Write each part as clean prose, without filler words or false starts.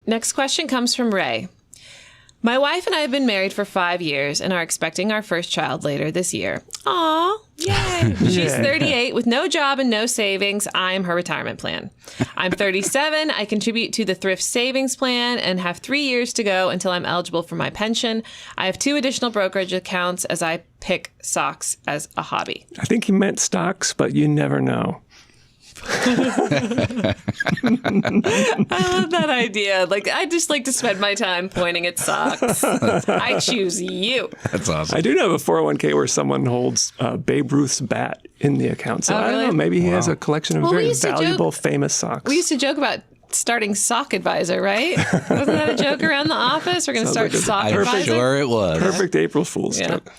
Next question comes from Ray. My wife and I have been married for 5 years and are expecting our first child later this year. Aw, yay. She's 38 with no job and no savings. I'm her retirement plan. I'm 37. I contribute to the thrift savings plan and have 3 years to go until I'm eligible for my pension. I have 2 additional brokerage accounts as I pick stocks as a hobby. I think he meant stocks, but you never know. I love that idea. Like, I just like to spend my time pointing at socks. I choose you. That's awesome. I do know a 401k where someone holds Babe Ruth's bat in the account. So I don't know. Maybe he has a collection of very valuable, famous socks. We used to joke about starting Sock Advisor, right? Wasn't that a joke around the office? We're going to start Sock Advisor. I'm sure it was. Perfect April Fool's joke.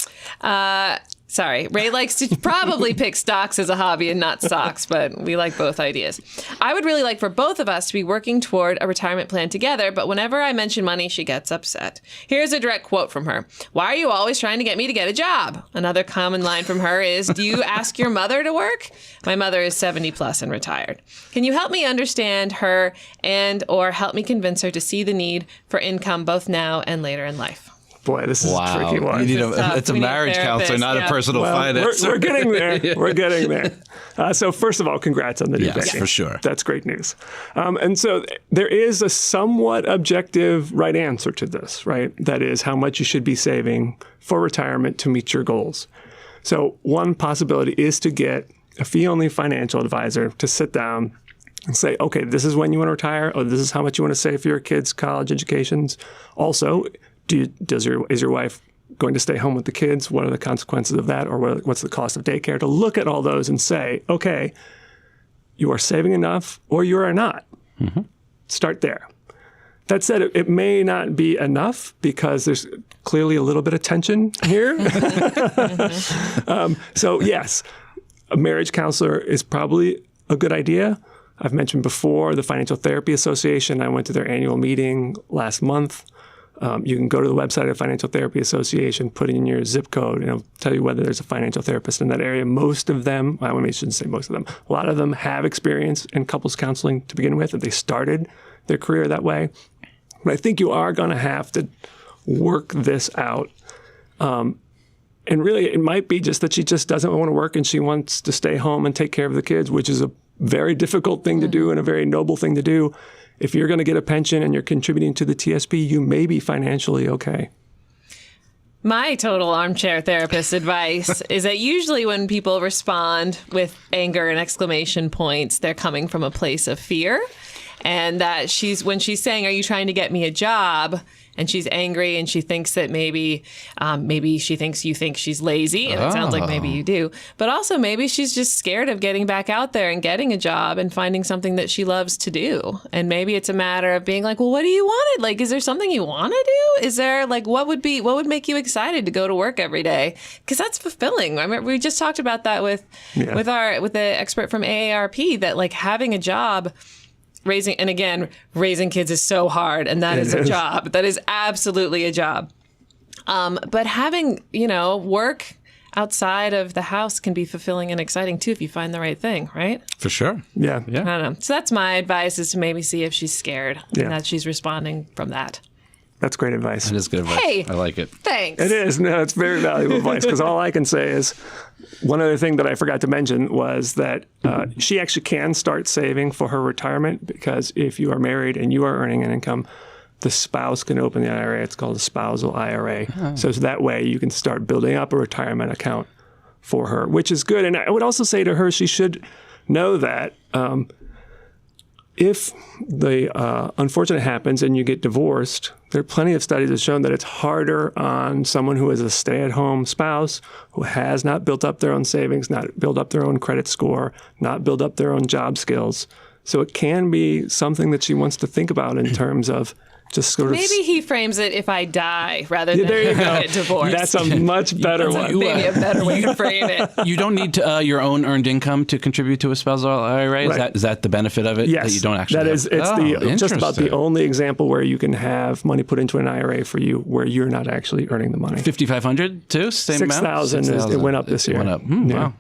Sorry, Ray likes to probably pick stocks as a hobby and not socks, but we like both ideas. I would really like for both of us to be working toward a retirement plan together, but whenever I mention money, she gets upset. Here's a direct quote from her. Why are you always trying to get me to get a job? Another common line from her is, do you ask your mother to work? My mother is 70 plus and retired. Can you help me understand her and or help me convince her to see the need for income both now and later in life? Boy, this is a tricky one. It's a marriage counselor, not a personal finance. We're getting there. We're getting there. So first of all, congrats on the new baby. Yes, for sure. That's great news. And so there is a somewhat objective right answer to this, right? That is how much you should be saving for retirement to meet your goals. So one possibility is to get a fee-only financial advisor to sit down and say, okay, this is when you want to retire, or this is how much you want to save for your kids' college educations. Also, is your wife going to stay home with the kids? What are the consequences of that? Or what's the cost of daycare? To look at all those and say, okay, you are saving enough or you are not. Mm-hmm. Start there. That said, it may not be enough because there's clearly a little bit of tension here. So yes, a marriage counselor is probably a good idea. I've mentioned before the Financial Therapy Association. I went to their annual meeting last month. You can go to the website of the Financial Therapy Association, put in your zip code, and it'll tell you whether there's a financial therapist in that area. Most of them, well, I shouldn't say most of them, a lot of them have experience in couples counseling to begin with, and they started their career that way. But I think you are going to have to work this out. And really, it might be just that she just doesn't want to work and she wants to stay home and take care of the kids, which is a very difficult thing to do and a very noble thing to do. If you're going to get a pension and you're contributing to the TSP, you may be financially okay. My total armchair therapist advice is that usually when people respond with anger and exclamation points, they're coming from a place of fear. And that when she's saying, are you trying to get me a job? And she's angry and she thinks that maybe she thinks you think she's lazy. And it sounds like maybe you do. But also maybe she's just scared of getting back out there and getting a job and finding something that she loves to do. And maybe it's a matter of being like, well, what do you want? Like, is there something you want to do? Is there like, what would make you excited to go to work every day? Because that's fulfilling. I mean, we just talked about that with the expert from AARP, that like having a job, raising kids is so hard, and that is a job. That is absolutely a job. But having, work outside of the house can be fulfilling and exciting too if you find the right thing, right? For sure. Yeah. I don't know. So that's my advice, is to maybe see if she's scared and that she's responding from that. That's great advice. It is good advice. Hey, I like it. Thanks. It is. No, it's very valuable advice, because all I can say is one other thing that I forgot to mention was that she actually can start saving for her retirement, because if you are married and you are earning an income, the spouse can open the IRA. It's called a spousal IRA. Oh. So that way you can start building up a retirement account for her, which is good. And I would also say to her, she should know that if the unfortunate happens and you get divorced, there are plenty of studies that have shown that it's harder on someone who is a stay-at-home spouse, who has not built up their own savings, not built up their own credit score, not built up their own job skills. So it can be something that she wants to think about in terms of just sort of... Maybe he frames it, if I die, rather than get divorced. That's a much better one. Maybe a better way to frame it. You don't need your own earned income to contribute to a spousal IRA? Right. Is that the benefit of it? Yes. That you don't actually It's just about the only example where you can have money put into an IRA for you where you're not actually earning the money. $5,500 too? Same amount? $6,000. It went up this year. It went up. Wow.